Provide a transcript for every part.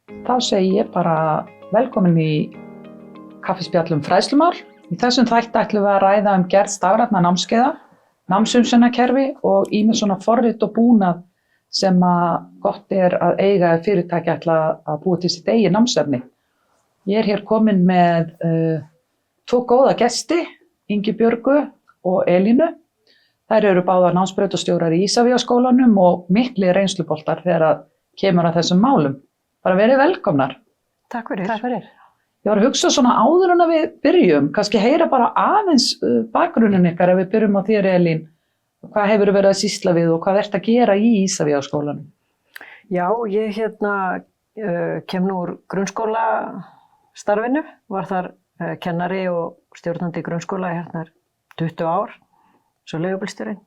Þá segi ég bara velkomin í kaffispjall fræðslumál. Í þessum þætti ætlum við að ræða gerð stafrænna námskeiða, námsumsjónarkerfi og ýmis svona forrit og búnað sem gott að eiga ef fyrirtæki ætla að búa til sitt eigið námsefni. Ég hér komin með tvo góða gesti, Ingibjörgu og Elínu. Þær eru báðar námsbrautastjórar í Ísafjarðarskólanum og miklir reynsluboltar þegar kemur að þessum málum. Bara verið velkomnar. Takk fyrir. Takk fyrir. Ég var að hugsa svona áður en að við byrjum, kannski heyra bara aðeins bakgrunnin ykkar ef við byrjum á þér, Elín. Hvað hefur verið að sýsla við og hvað ert að gera í Ísafjarðarskólanum? Já, ég kem nú úr grunnskólastarfinu, var þar kennari og stjórnandi í grunnskóla í 20 ár, svo leigubílstjóri.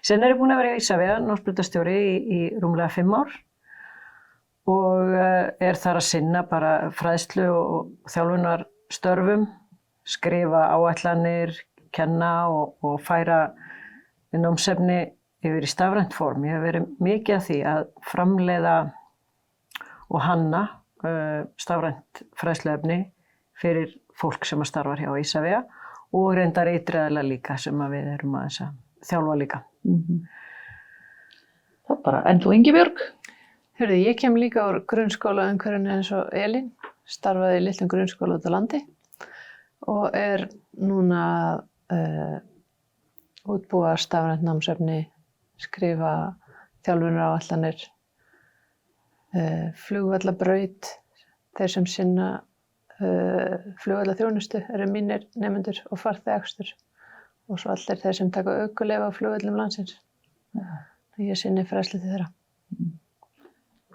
Sen ég búin að vera í Ísafjarðar, námsbrautastjóri í rúmlega 5 ár og þar að sinna bara fræðslu og þjálfunarstörfum, skrifa áætlanir, kenna og færa námsefni yfir í stafrænt form. Ég hef verið mikið að því að framleiða og hanna stafrænt fræðsluefni fyrir fólk sem að starfar hjá Ísafjarðar og reyndar ytri aðila líka sem að við erum að þjálfa líka. Það bara, en þú Ingibjörg? Hörðu, ég kem líka úr grunnskólaumhverfinu eins og Elín, starfaði í litlum grunnskóla út á landi og núna útbúa stafrænt námsefni, skrifa þjálfunaráætlanir, flugvallabraut, þeir sem sinna flugvallaþjónustu eru mínir nemendur og farþegakstur og svo allir þeir sem taka ökuleyfi á flugvöllum landsins. Ég sinni fræðslu til þeirra.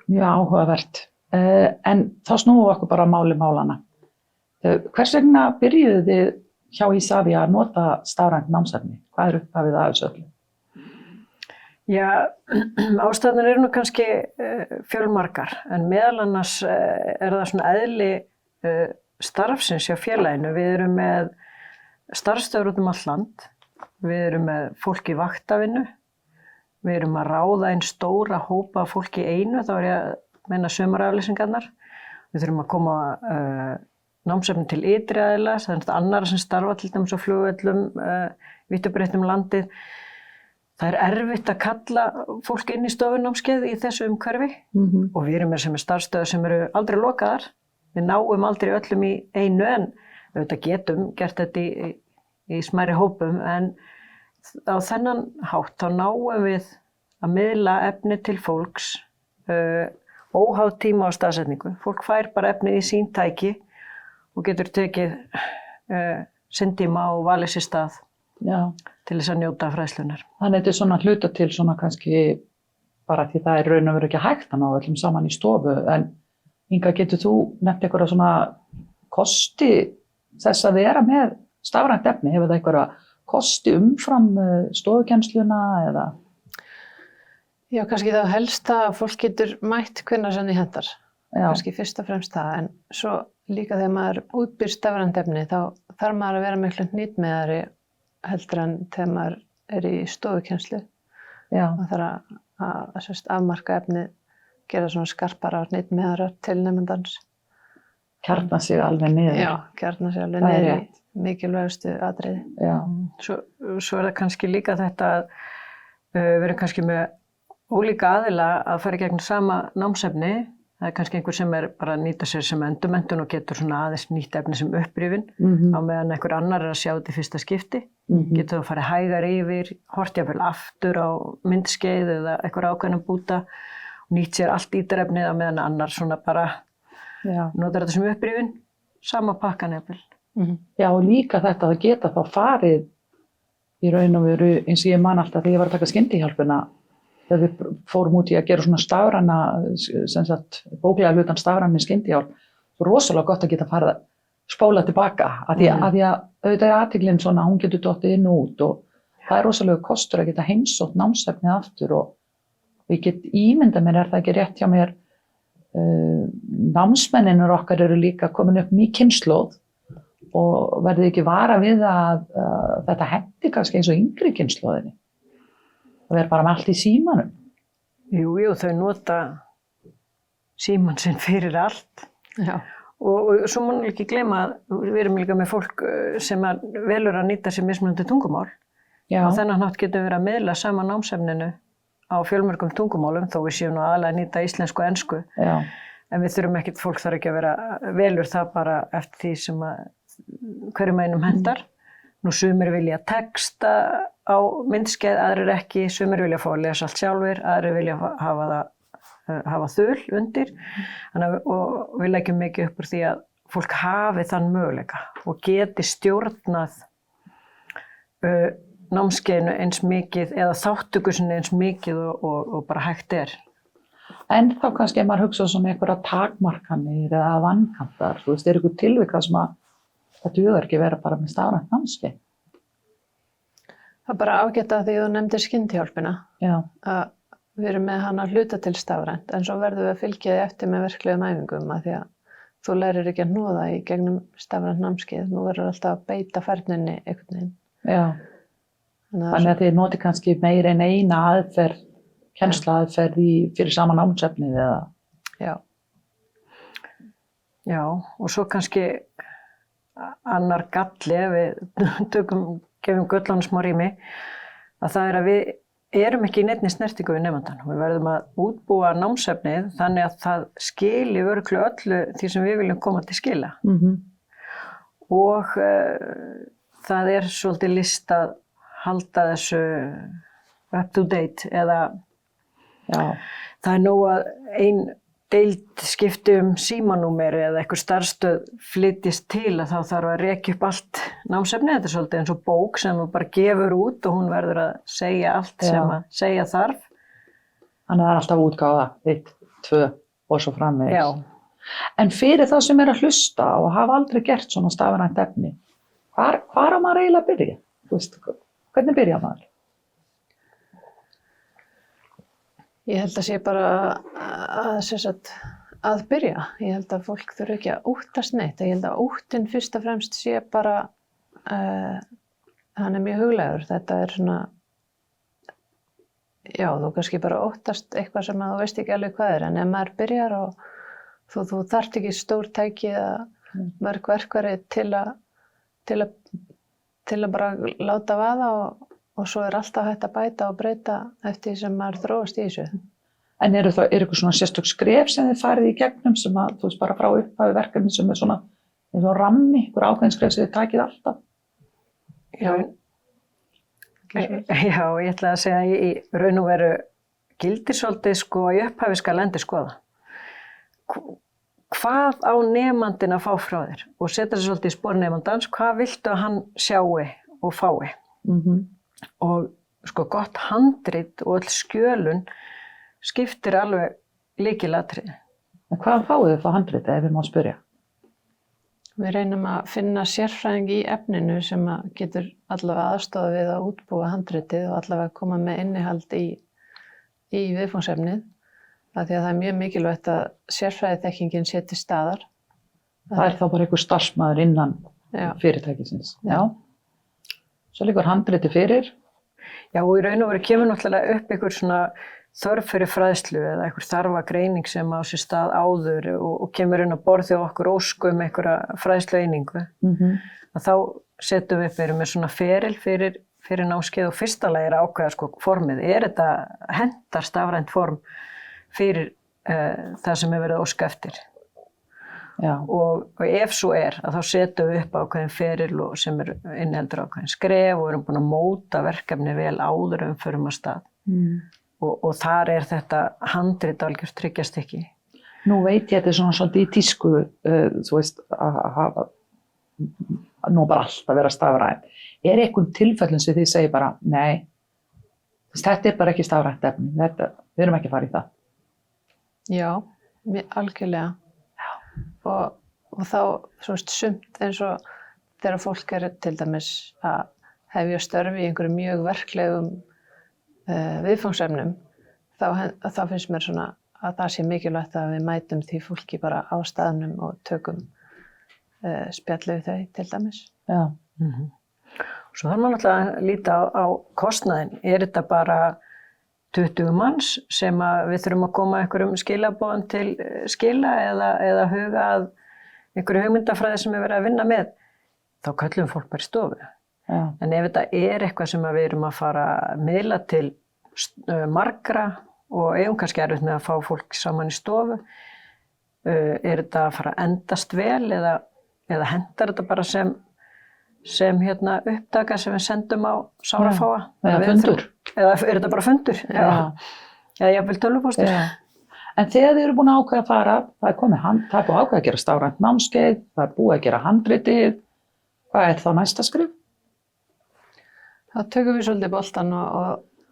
Mjög áhugavert. En þá snúum við okkur bara að máli málana. Hvers vegna byrjuðu þið hjá Ísafjarðar að nota stafrænt námsefni? Hvað er upphafið að þessu öllu? Já, ástæðurnar eru nú kannski fjölmargar, en meðal annars það svona eðli starfsins hjá félaginu. Við erum með starfsstöðvar út allt land, við erum með fólk í vaktavinnu, við erum að ráða einn stóra hópa fólki í einu, þá ég að meina sumaraflýsingarnar. Við þurfum að koma námsefni til ytri aðila, þannig að annarra sem starfa til dæmis á flugvöllum, vítt og breitt landið. Það erfitt að kalla fólk inn í stofunámskeið í þessu umhverfi og við erum með starfsstöðvar sem eru aldrei lokaðar. Við náum aldrei öllum í einu en við getum gert þetta í smærri hópum en á þennan hátt þá náum við að miðla efni til fólks óháð tíma og staðsetningu. Fólk fær bara efni í sín tæki og getur tekið sinn tíma og valið sér stað til þess að njóta fræðslunar. Þannig þetta svona hluta til svona kannski bara því það raun og veru ekki hægt að ná öllum saman í stofu en Inga, getur þú nefnt einhverja svona kosti þess að vera með stafrænt efni? Hefur það einhverja kosti umfram stofukennsluna eða? Já, kannski þá helst að fólk getur mætt hvenær sem því hentar. Kannski fyrst og fremst það, en svo líka þegar maður útbýr stafrænt efni þá þarf maður að vera miklu hnýtmiðari heldur en þegar maður í stofukennslu. Það þarf að afmarka efnið, gera svona skarpara og hnýtmiðara til nemandans. Kjarna sig alveg niður. Já, kjarna sig alveg niður í mikilvægustu atriði. Svo það kannski líka þetta að við erum kannski með ólíka aðila að fara í gegnum sama námsefni. Það kannski einhver sem bara að nýta sér sem endurmenntun og getur svona aðeins nýtt efni sem upprifin á meðan einhver annar að sjá þetta í fyrsta skipti. Getur það að fara hægar yfir, horft jafnvel aftur á myndskeið eða einhver ákveðnum búta og nýtt sér allt ítarefnið á meðan annar svona bara notar þetta sem upprifin, sama pakkan jafnvel. Já, og líka þetta að geta þá farið í raun og veru eins og ég man alltaf þegar ég var að taka skyndihjálpina þegar við fórum út í að gera svona stafræna, sem sagt bóklega hlutan stafræn með skyndihjálp. Svo rosalega gott að geta farið að spóla tilbaka að því að auðvitað athyglin svona, hún getur dottið inn og út og það er rosalega kostur að geta heimsótt námsefnið aftur og ég get ímyndað mér, það ekki rétt hjá mér, námsmenninur okkar eru líka komin upp ný kynslóð og verðið ekki vara við að þetta henti kannski eins og yngri kynslóðinni. Það er bara með allt í símanum. Jú, þau nota símann sinn fyrir allt. Já. Og svo má ekki gleyma að við erum líka með fólk sem velur að nýta sér mismunandi tungumál. Já. Og þennan hátt getum við að miðla sama námsefninu á fjölmörgum tungumálum, þó við séum nú aðalega að nýta íslensku og ensku. Já. En við þurfum ekkert, fólk þarf ekki að vera velur það bara eftir því sem hverjum einum hendar. Nú sumir vilja texta á myndskeið, aðrir ekki, sumir vilja fá að lesa allt sjálfur, aðrir vilja hafa þul undir. Og við leggjum mikið upp úr því að fólk hafi þann möguleika og geti stjórnað námskeiðinu eins mikið eða þáttökusinni eins mikið og bara hægt er. En þá kannski ef maður hugsa svona einhverja takmarkanir eða vankantar, þú veist, ykkur tilvik það sem að það dugar ekki vera bara með stafrænt námskeið? Það er bara ágætt að því þú nefndir skyndihjálpina. Já. Að við erum með hana hluta til stafrænt, en svo verðum við að fylgja því eftir með verklegum æfingum að því að þú lærir ekki að hnoða í gegnum stafrænt námskeið. Nú verður alltaf að beita færninni einhvern veginn. Já. Þannig að þið noti kannski meira en eina aðferð, kennsluaðferð fyrir sama námsefnið eða? Já. Já, og svo kannski annar galli, ef við gefum göllunum smá rými, að það er að við erum ekki í neinni snertingu við nemandann. Við verðum að útbúa námsefnið þannig að það skili örugglega öllu því sem við viljum koma til skila. Og það er svolítið list að halda þessu up to date eða það er nóg að ein deild skipti símanúmer eða eitthvað starfsstöð flytjist til að þá þarf að rekja upp allt námsefni. Þetta er svolítið eins og bók sem þú bara gefur út og hún verður að segja allt sem að segja þarf. Þannig að það er alltaf útgáfa 1, 2 og svo framvegis. Já. En fyrir það sem er að hlusta og hafa aldrei gert svona stafrænt efni, hvar á maður eiginlega að byrja? Þú veist, hvernig byrja maður? Ég held að sé bara að byrja. Ég held að fólk þurfi ekki að óttast neitt. Ég held að óttinn fyrst og fremst sé bara, hann er mjög huglægur. Þetta er svona, já, þú kannski bara óttast eitthvað sem að þú veist ekki alveg hvað er. En ef maður byrjar og þú þarft ekki stór tæki eða mörg verkfæri til að bara láta vaða og svo er alltaf hægt að bæta og breyta eftir því sem maður þróast í þessu. En er eitthvað svona sérstök skref sem þið farið í gegnum sem að, þú veist, bara frá upphafi verkefni sem er svona eins og rammi, einhver ákveðin skref sem þið takið alltaf? Já, ég ætla að segja að í raun og veru gildir svolítið sko í upphafi skal endur skoða. Hvað á nemandinn að fá frá þér? Og setja sér svolítið í spor nemandans, hvað viltu að hann sjáu og fái? Og sko gott handrit og öll skjölun skiptir alveg lykilatriði. En hvaðan fáið þið frá handriti ef við má spyrja? Við reynum að finna sérfræðing í efninu sem getur allavega aðstoða við að útbúa handritið og allavega koma með innihald í viðfangsefnið. Af því að það er mjög mikilvægt að sérfræðiþekkingin sé til staðar. Það er þá bara einhver starfsmaður innan fyrirtækisins. Já. Svo liggur handriti fyrir. Já, og í raun og veru kemur náttúrulega upp einhver svona þörf fyrir fræðslu eða einhver þarfagreining sem á sér stað áður og kemur inn á borðið okkur óskum einhverja fræðslueiningu. Að þá setjum við upp með svona feril fyrir námskeið og fyrsta lagi er að ákveða sko formið. Er þetta hentar stafrænt form fyrir það sem hefur verið að óska eftir? Já. Og ef svo er, að þá setjum við upp ákveðin feril og sem inniheldur ákveðin skref og erum búin að móta verkefni vel áður förum að stað. Og þar er þetta handrit algjört tryggjastykki. Nú veit ég að þetta er svona svolítið í tísku, þú veist, að hafa nú bara alltaf vera stafrænt. Er einhvern tilfellum sem þið segir bara, nei, þetta er bara ekki stafrænt efni, við erum ekki að fara í það? Já, algjörlega. Og þá sumt eins og þegar fólk er til dæmis að hefja störf í einhverjum mjög verklegum viðfangsefnum, þá finnst mér svona að það sé mikilvægt að við mætum því fólki bara á staðnum og tökum spjalli við þau til dæmis. Já. Svo þarf maður náttúrulega að líta á kostnaðinn. Er þetta bara 20 manns sem að við þurfum að koma einhverjum skilaboðum til skila eða huga að einhverju hugmyndafræði sem er verið að vinna með, þá köllum fólk bara í stofu. Já. En ef þetta er eitthvað sem við erum að fara að miðla til margra og eigum kannski erfitt með að fá fólk saman í stofu, er þetta að fara að endast vel eða hendar þetta bara sem upptaka sem við sendum á sárafáa? Eða fundur. Eða er þetta bara fundur? Eða jafnvel tölvupóstur? En þegar þið eru búin að ákveða að fara, það er búin að ákveða að gera stafrænt námskeið, það er búið að gera handritið, hvað er þá næsta skrif? Þá tökum við svolítið boltan og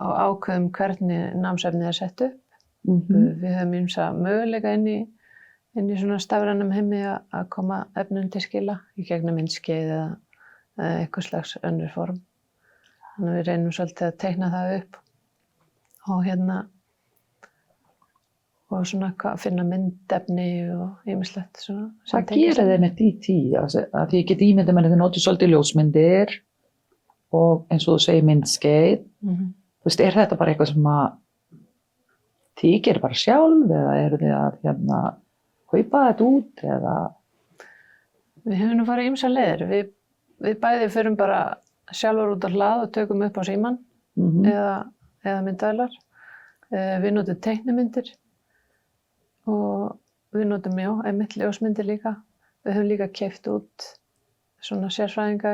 ákveðum hvernig námsefnið er sett upp. Við höfum ýmsa möguleika inn í svona stafrænum heimi að koma efnum til skila í gegnum myndskeið eða eitthvað slags önnur form. Þannig að við reynum svolítið að teikna það upp og svona finna myndefni og ýmislegt svona. Hvað gerir þið með DT? Að ég get ímyndið með að þið notið svolítið ljósmyndir og eins og þú segir myndskeið. Þú veist, er þetta bara eitthvað sem að þið gerir bara sjálf eða eru þið að kaupa þetta út eða? Við höfum nú farið ýmsar leiðir. Við bæði förum bara sjálfur út á hlað og tökum upp á símann eða myndavélar. Við notum teiknimyndir og við notum einmitt ljósmyndir líka. Við höfum líka keypt út svona sérfræðinga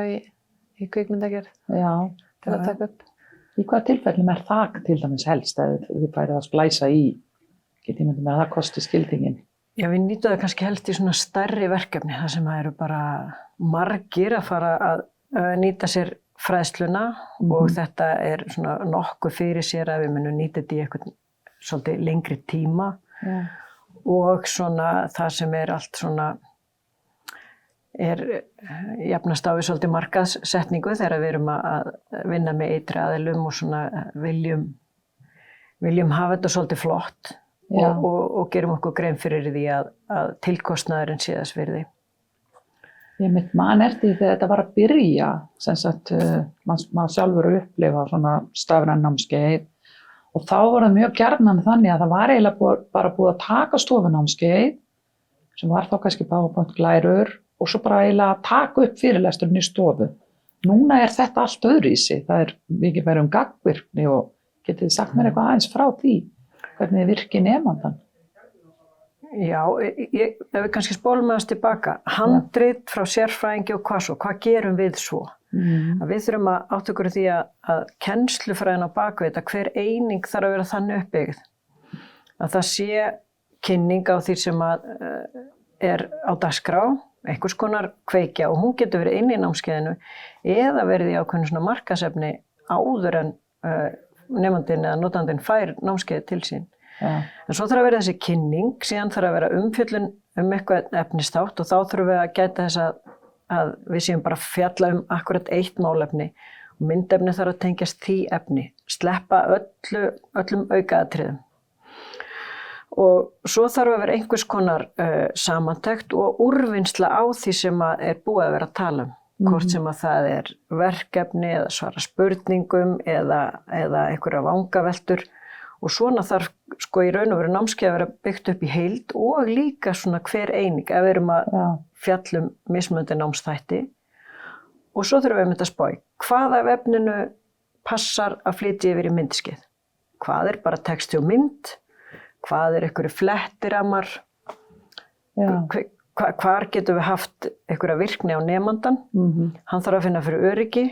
í kvikmyndagerð til að taka upp. Í hvaða tilfellum er það til dæmis helst að þið færið að splæsa í? Get ég myndið með að það kosti skildingin? Já, við nýtum það kannski helst í svona stærri verkefni, þar sem það eru bara margir að fara að nýta sér fræðsluna og þetta er svona nokkuð fyrir sér að við munum nýta þetta í eitthvað svolítið lengri tíma og svona það sem er allt svona jafnast á við svolítið markaðssetningu þegar við erum að vinna með ytri aðilum og svona viljum hafa þetta svolítið flott og gerum okkur grein fyrir því að tilkostnaðurinn sé þess virði. Ég mitt man eftir þegar þetta var að byrja, sem sagt, maður sjálfur að upplifa svona stafræn námskeið og þá var það mjög gjarnan þannig að það var eiginlega bara búið að taka stofunámskeið sem var þá kannski PowerPoint-glærur og svo bara eiginlega að taka upp fyrirlesturinn í stofu. Núna er þetta allt öðruvísi, það er mikið meira gagnvirkni og getið þið sagt mér eitthvað aðeins frá því, hvernig þið virkið nemandann? Já, ef við kannski spólum með þess tilbaka, handrit frá sérfræðingi og hvað gerum við svo? Að við þurfum að átta okkur því að kennslufræðin á bakvið þetta, hver eining þarf að vera þannig uppbyggð. Að það sé kynning á því sem er á dagskrá, einhvers konar kveikja og hún getur verið inn í námskeiðinu eða verið í ákveðnu svona markaðsefni áður en nemandinn eða notandinn fær námskeiði til sín. En svo þarf að vera þessi kynning, síðan þarf að vera umfjöllun eitthvað efnisþátt og þá þurfum við að gæta þess að við séum bara að fjalla akkurat eitt málefni og myndefni þarf að tengjast því efni, sleppa öllum aukaatriðum. Og svo þarf að vera einhvers konar samantekt og úrvinnsla á því sem er búið að vera að tala hvort sem að það er verkefni eða svara spurningum eða einhverja vangaveltur. Og svona þarf sko í raun og veru námskeið að vera byggt upp í heild og líka svona hver eining ef við erum að fjallum mismunandi námsþætti. Og svo þurfum við að spá í hvað af efninu passar að flytja yfir í myndskeið. Hvað er bara texti og mynd, hvað er einhverju flettiramar, hvar getum við haft einhverja virkni á nemandann, hann þarf að finna fyrir öryggi.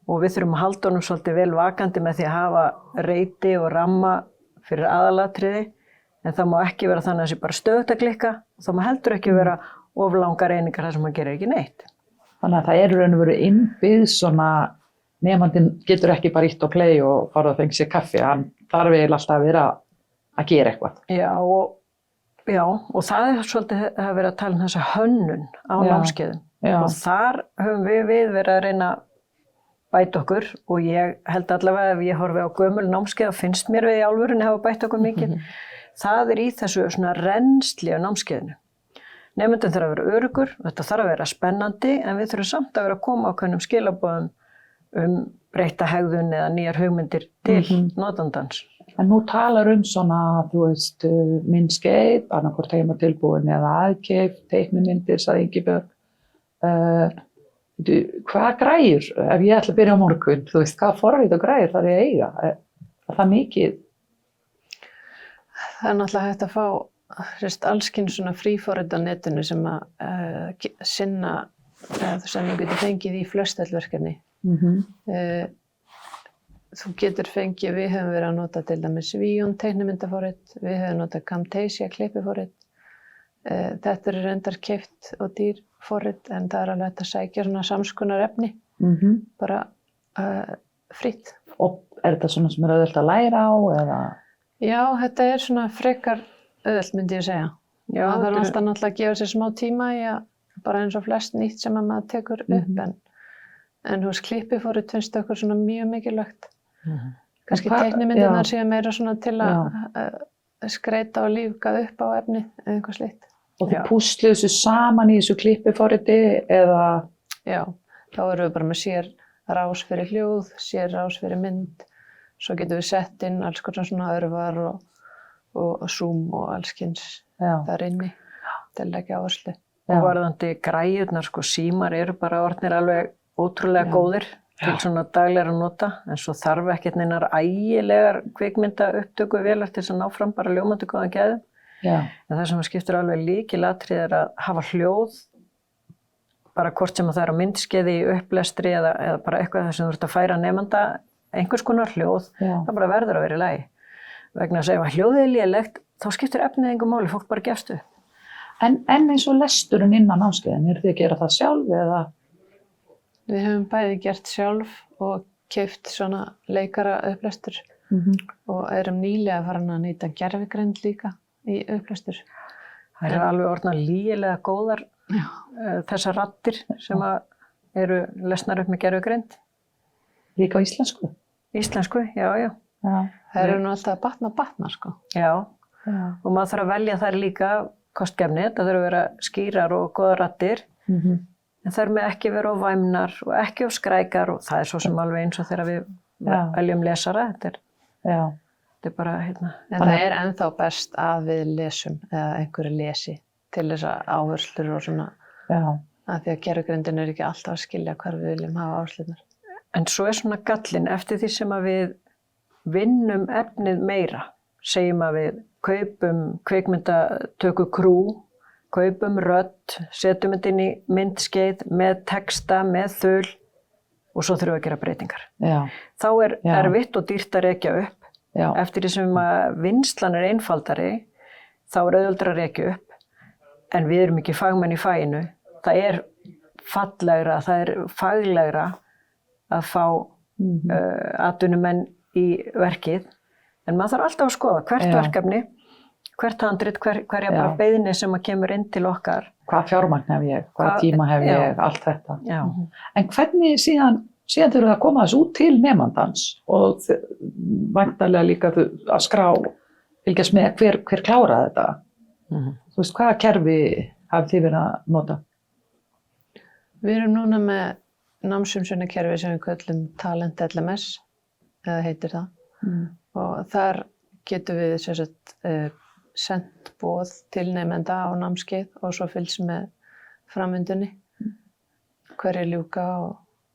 Og við þurfum að halda honum svolítið vel vakandi með því að hafa reiti og ramma fyrir aðalatriði. En það má ekki vera þannig að það sé bara stöðugt að klikka. Það má heldur ekki vera of langar einingar þar sem maður gerir ekki neitt. Þannig að það er raun og veru innbyggð svona, nemandinn getur ekki bara ítt og play og fara að fengja sér kaffi. Hann þarf eiginlega alltaf að vera að gera eitthvað. Já, og það er svolítið að vera að tala um þessa hönnun á námskeiðum. Og þar höfum við verið að reyna bæta okkur og ég held allavega ef ég horfi á gömul námskeið og finnst mér við í alvörunni hafa bætt okkur mikið. Það er í þessu svona rennsli á námskeiðinu. Nemandinn þarf að vera öruggur, þetta þarf að vera spennandi en við þurfum samt að vera að koma ákveðnum skilaboðum breytta hegðun eða nýjar hugmyndir til notandans. En nú talar svona, þú veist, myndskeið, annarkvort heimatilbúin eða aðkeypt, teiknimyndir, sagði Ingibjörg. Hvað græjur, ef ég ætla að byrja á morgun, þú veist, hvað forrit og græjur þarf ég að eiga? Er það mikið? Það er náttúrulega hægt að fá allskins svona fríforrit á netinu sem að sinna sem þú getur fengið í flestöllverkefni. Þú getur fengið, við höfum verið að nota til dæmis Vion teiknimyndaforrit, við höfum notað Camtasia klippiforrit. Þetta er reyndar keypt og dýr forrit en það er alveg hægt að sækja svona samskonar efni, bara fritt. Og er þetta svona sem er auðvelt að læra á eða? Já, þetta er svona frekar auðvelt myndi ég segja. Já, það er alltaf náttúrulega að gefa sér smá tíma í að bara eins og flest nýtt sem að maður tekur upp en þú veist klippiforrit finnst okkur svona mjög mikilvægt. Kannski teiknimyndirnar séu meira svona til að skreita og lífga upp á efni eða eitthvað slíkt. Og þið púslið þessu saman í þessu klippiforriti eða? Já, þá erum við bara með sér rás fyrir hljóð, sér rás fyrir mynd. Svo getum við sett inn alls konar svona örvar og zoom og allskins þar inni til að leggja áherslu. Og varðandi græjurnar, sko, símar eru bara orðnir alveg ótrúlega góðir til svona daglegra nota, en svo þarf ekkert neinar ægilegar kvikmynda upptöku vélar til þess að ná fram bara ljómandi góðan gæðum. En það sem skiptir alveg lykilatriði er að hafa hljóð, bara hvort sem það er á myndskeiði, í upplestri eða bara eitthvað þar sem þú ert að færa nemanda einhvers konar hljóð, það bara verður að vera í lagi. Vegna þess að ef hljóðið er lélegt, þá skiptir efnið engu máli, fólk bara gefst upp. En eins og lesturinn innan námskeiðin, eru þið að gera það sjálf eða? Við höfum bæði gert sjálf og keypt svona leikara upplestur og erum nýlega farin að nýta gervigreind líka í upplestur. Það eru alveg orðnar lygilega góðar þessar raddir sem eru lesnar upp með gervigreind. Líka á íslensku? Íslensku, já. Það eru nú alltaf að batna, sko. Já, og maður þarf að velja þær líka kostgefni, það þurfa að vera skýrar og góðar raddir. En þær með ekki vera of væmnar og ekki of skrækar og það er svo sem alveg eins og þegar við veljum lesara. Þetta er bara, En það er ennþá best að við lesum eða einhverju lesi til þess að áherslur og svona. Af því að gervigreindin er ekki alltaf að skilja hvar við viljum hafa áherslunar. En svo er svona gallinn eftir því sem að við vinnum efnið meira. Segjum að við kaupum kvikmyndatöku krú, kaupum rödd, setjum þetta inn í myndskeið með texta, með þul og svo þurfum við að gera breytingar. Þá er erfitt og dýrt að rekja upp. Eftir því sem að vinnslan er einfaldari, þá er auðveldara að rekja upp. En við erum ekki fagmenn í faginu. Það er fallegra, það er faglegra að fá atvinnumenn í verkið. En maður þarf alltaf að skoða hvert verkefni, hvert handrit, hverja bara beiðni sem að kemur inn til okkar. Hvað fjármagn hef ég, hvað tíma hef ég, allt þetta. En hvernig síðan þurfum það að koma þessu út til nemandans og væntanlega líka að skrá, fylgjast með hver kláraði þetta. Þú veist, hvaða kerfi hafið þið verið að nota? Við erum núna með námsumsjónarkerfi sem við köllum Talent LMS, eða heitir það. Og þar getum við sendt boð til nemenda á námskeið og svo fylgst með framvindunni, hverju ljúka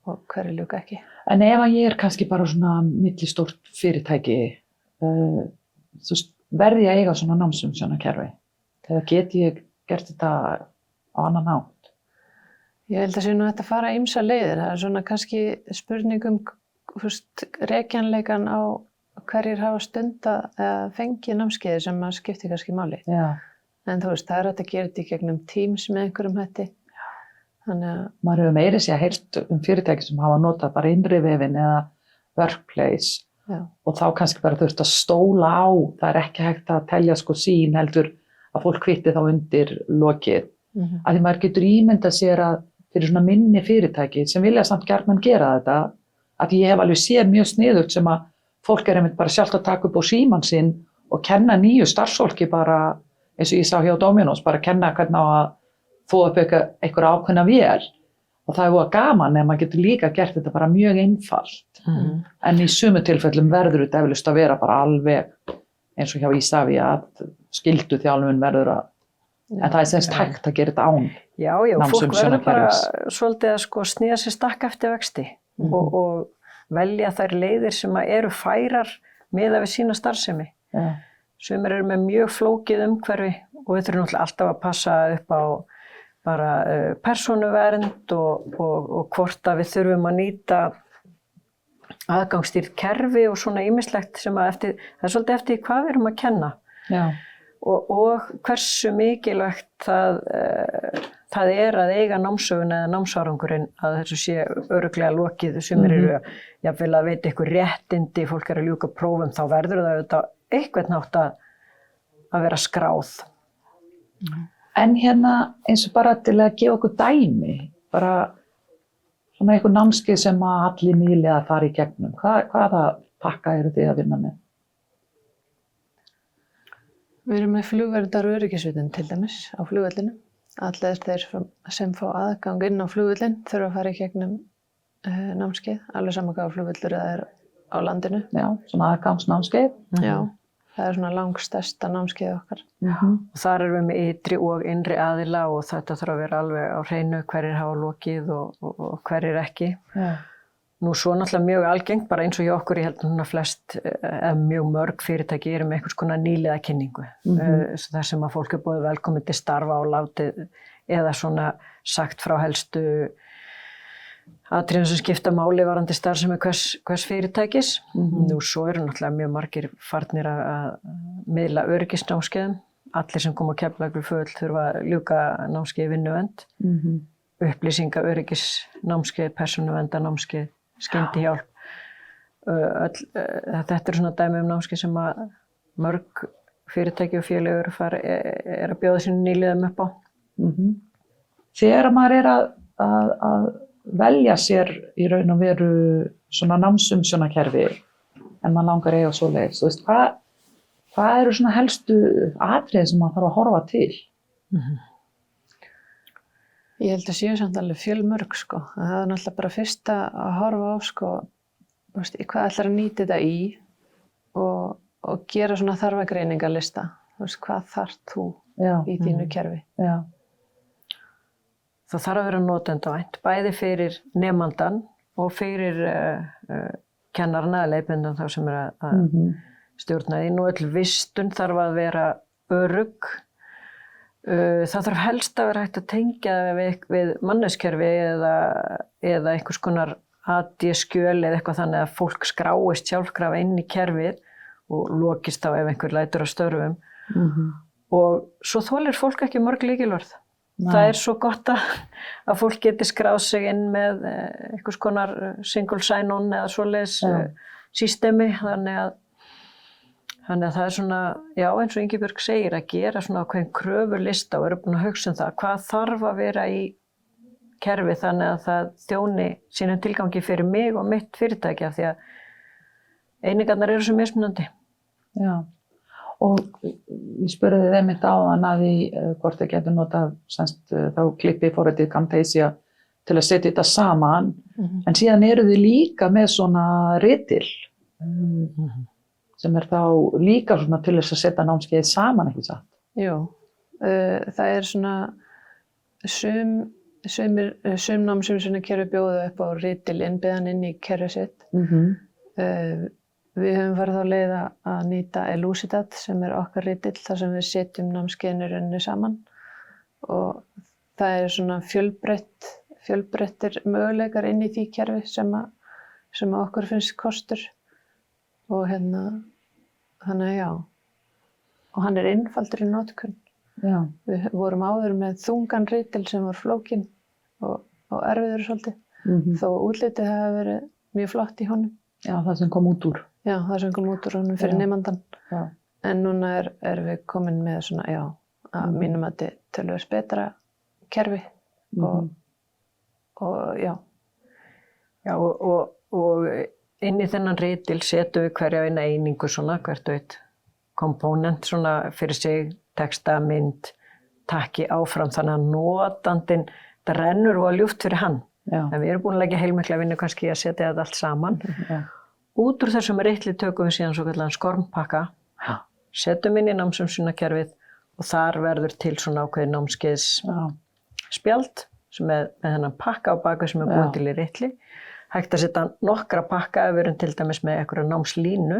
og hverju ljúka ekki. En ef ég er kannski bara svona millistórt fyrirtæki, verði ég að eiga svona námsumsjónarkerfi? Eða get ég gert þetta á annan hátt? Ég held að sé nú þetta að fara ýmsar leiðir. Það er svona kannski spurning rekjanleikan á hverjir hafa stundað eða fengið námskeiði sem að skipti kannski máli. En þú veist, það er hægt að gera þetta í gegnum Teams með einhverjum hætti. Þannig að maður hefur meira sér heyrt fyrirtæki sem hafa notað bara innri vefinn eða Workplace og þá kannski bara þurft að stóla á. Það er ekki hægt að telja sín heldur að fólk kvitti þá undir lokið. Af því maður getur ímyndað sér að fyrir svona minni fyrirtæki sem vilja samt gjarnan gera þetta, að ég hef alveg séð mjög sniðugt sem að fólk er einmitt bara sjálft að taka upp á símann sinn og kenna nýju starfsfólki bara, eins og ég sá hjá Dominos, bara kenna hvernig á að þvo upp einhverja ákveðna vél. og það voða gaman ef maður getur líka gert þetta bara mjög einfalt. En í sumu tilfellum verður þetta eflaust að vera bara alveg eins og hjá Ísafía að skyldu þjálfun verður að, en það semst hægt að gera þetta án. Já, fólk verður bara svolítið að sko sníða sér stakk eftir vexti og velja þær leiðir sem eru færar miðað við sína starfsemi. Sumir eru með mjög flókið umhverfi og við þurfum náttúrulega alltaf að passa upp á bara persónuvernd og hvort að við þurfum að nýta aðgangsstýrt kerfi og svona ýmislegt sem að það er svolítið eftir hvað við erum að kenna. Og hversu mikilvægt það er að eiga námsögun eða námsárangurinn að þessu sé örugglega lokið. Sumir eru jafnvel að veita ykkur réttindi, fólk er að ljúka prófum, þá verður það auðvitað eitthvað nátt að vera skráð. En hérna eins og bara til að gefa okkur dæmi, bara svona eitthvað námskeið sem að allir nýlega fara í gegnum. Hvaða pakka eru þið að vinna með? Við erum með flugverndar- og öryggisvitund til dæmis á flugvellinu. Allir þeir sem fá aðgang inn á flugvellin þurfa að fara í gegnum námskeið, alveg saman hvaða flugvellur það er á landinu. Já, svona aðgangsnámskeið. Já, það er svona langstærsta námskeið okkar. Og þar erum við með ytri og innri aðila og þetta þarf að vera alveg á hreinu hverjir hafa lokið og hverjir ekki. Nú svo náttúrulega mjög algengt, bara eins og hjá okkur, ég held núna flest, mjög mörg fyrirtæki eru með einhvers konar nýliða kynningu. Þar sem að fólk er boðið velkomið til starfa og látið eða svona sagt frá helstu atriðum sem skipta máli varðandi starfsemi hvers fyrirtækis. Nú svo eru náttúrulega mjög margir farnir að miðla öryggisnámskeiðum. Allir sem koma á Keflavíkurflugvöll þurfa að ljúka námskeið vinnuvernd, upplýsinga öryggisnámskeið, persónuverndar-námskeið, skyndihjálp. Þetta er svona dæmi námskeið sem að mörg fyrirtæki og félög er að bjóða sínu nýliðum upp á. Þegar maður er að velja sér í raun og veru svona námsumsjónakerfi en maður langar eiga svoleiðis, þú veist, hvað eru svona helstu atriði sem maður þarf að horfa til? Ég held að séu samt alveg fjölmörg sko. Það er náttúrulega bara fyrst að horfa á sko, veist, hvað ætlar að nýta þetta í og gera svona þarfagreiningarlista. Þú veist, hvað þarft þú í þínu kerfi? Það þarf að vera notendavænt, bæði fyrir nemandan og fyrir kennarana eða leiðbeinandann þá sem er að stjórna því. Nú öll vistun þarf að vera örugg. Það þarf helst að vera hægt að tengja við manneskerfi eða einhvers konar AD-skjöl eða eitthvað þannig að fólk skráist sjálfkrafa inn í kerfið og lokist þá ef einhver lætur á störfum. Og svo þolir fólk ekki mörg lykilorð. Það er svo gott að fólk geti skráð sig inn með einhvers konar single sign-on eða svoleiðis systemi. Þannig að það er svona, já eins og Ingibjörg segir, að gera svona ákveðin kröfulista og eru búin að hugsa það. Hvað þarf að vera í kerfi þannig að það þjóni sínum tilgangi fyrir mig og mitt fyrirtæki af því að einingarnar eru svo mismunandi. Já. Og ég spurði þið einmitt áðan að því hvort þið getur notað þá klippi forritið Camtasia til að setja þetta saman, en síðan eru þið líka með svona ritil sem er þá líka svona til þess að setja námskeið saman, ekki satt? Jú, það er svona sum námsumsjónakerfi bjóða upp á ritil innbyggðan inn í kerfið sitt. Við höfum farið þá leið að nýta Elucidate sem er okkar ritill þar sem við setjum námskeiðin í rauninni saman og það er svona fjölbreyttir möguleikar inn í því kerfi sem okkur finnst kostur og þannig já. Og hann er einfaldur í notkun. Já. Við vorum áður með þungan ritill sem var flókinn og erfiður svolítið. Þó útlitið hafi verið mjög flott í honum. Já, það sem kom út úr. Já, það sem kom út úr honum fyrir nemandann. En núna er við komin með svona, að mínum að þetta tölvöðs betra kerfi og já. Já, og inn í þennan ritil setum við hverja eina einingu svona, hvert og eitt komponent svona fyrir sig, texta, mynd, takki áfram þannig að notandinn, það rennur og ljúft fyrir hann. Já. En við erum búin að leggja heilmikla vinnu kannski að setja þetta allt saman. Já. Út úr þessum ritli tökum við síðan svo kallan skormpakka, Já. setjum inn í námsumsjónarkerfið og þar verður til svona ákveðið námskeiðs spjald sem með þennan pakka á baka sem búin til í ritli. Hægt að setja nokkra pakka ef við erum til dæmis með einhverja námslínu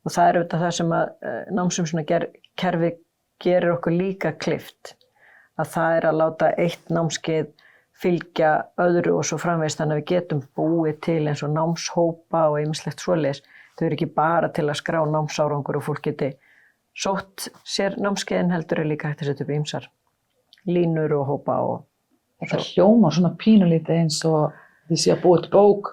og það er auðvitað það sem að námsumsjónarkerfið gerir okkur líka kleift. Að það er að láta eitt námskeið fylgja öðru og svo framvegis þannig að við getum búið til eins og námshópa og ýmislegt svoleiðis. Þau eru ekki bara til að skrá námsárangur og fólk geti sótt sér námskeiðin heldur er líka hægt að setja upp ýmsar línur og hópa og það hljómar svona pínulítið eins og því sé að búið til bók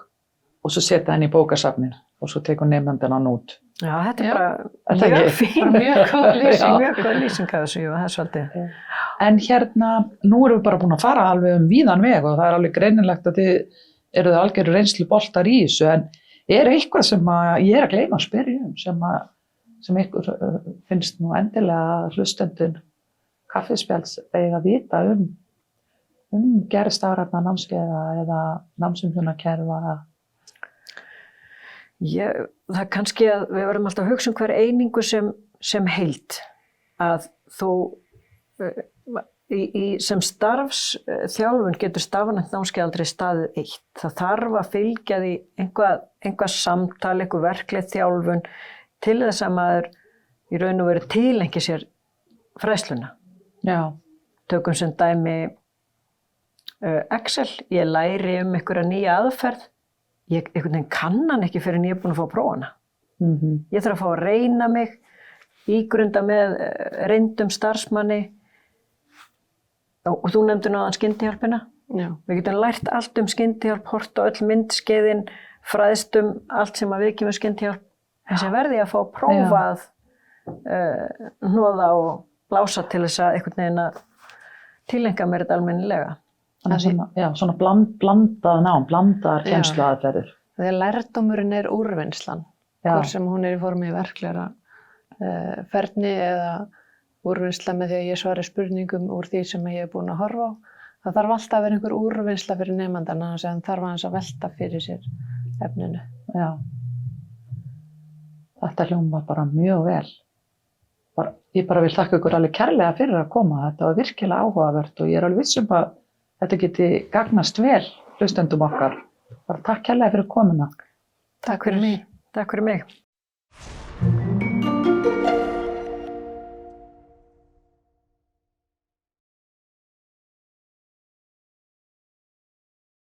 og svo setja henni í bókasafnið og svo tekur nefnandinn hann út. Já, þetta er bara mjög fín, mjög góð lýsing af þessu, jú, það er svolítið. En hérna, nú erum við bara búin að fara alveg víðan veg og það er alveg greinilegt að þið eruð algjöru reynslu boltar í þessu, en er eitthvað sem ég er að gleyma að spyrja sem ykkur finnst nú endilega hlustendun kaffispjalls eiga að vita gerð stafrænna námskeiða eða námsumsjónarkerfa? Það er kannski að við verðum alltaf að hugsa hver einingu sem heild að þú sem starfsþjálfun getur stafrænt námskeið aldrei staðið eitt. Það þarf að fylgja því einhvað samtal, einhver verkleg þjálfun til þess að maður í raun og veru tilengi sér fræðsluna. Já. Tökum sem dæmi Excel, ég læri einhverja nýja aðferð. Ég einhvern veginn kann hann ekki fyrir en ég er búin að fá að prófa hana. Ég þarf að fá að reyna mig, ígrunda með reyndum starfsmanni og þú nefndir náðan skyndihjálpina. Já. Við getum lært allt skyndihjálp, hort á öll myndskeiðin, fræðst allt sem að við kemur skyndihjálp. En sem verði ég að fá að prófa að hnoða og blása til þess að einhvern veginn að tilenga mér þetta almennilega. Svona blandað nám, blandaðar kennsluaðferðir. Þegar lærdómurinn er úrvinnslan, hvort sem hún er í formi verklegra ferni eða úrvinnsla með því að ég svari spurningum úr því sem ég hef búin að horfa á. Það þarf alltaf að vera einhver úrvinnsla fyrir nemandann, þannig að hann þarf aðeins að velta fyrir sér efninu. Já. Þetta hljómar bara mjög vel. Ég bara vil þakka ykkur alveg kærlega fyrir að koma. Þetta var virkilega áhugavert og ég er alveg viss að þetta geti gagnast vel hlustendum okkar. Bara takk kærlega fyrir komuna. Takk fyrir mig.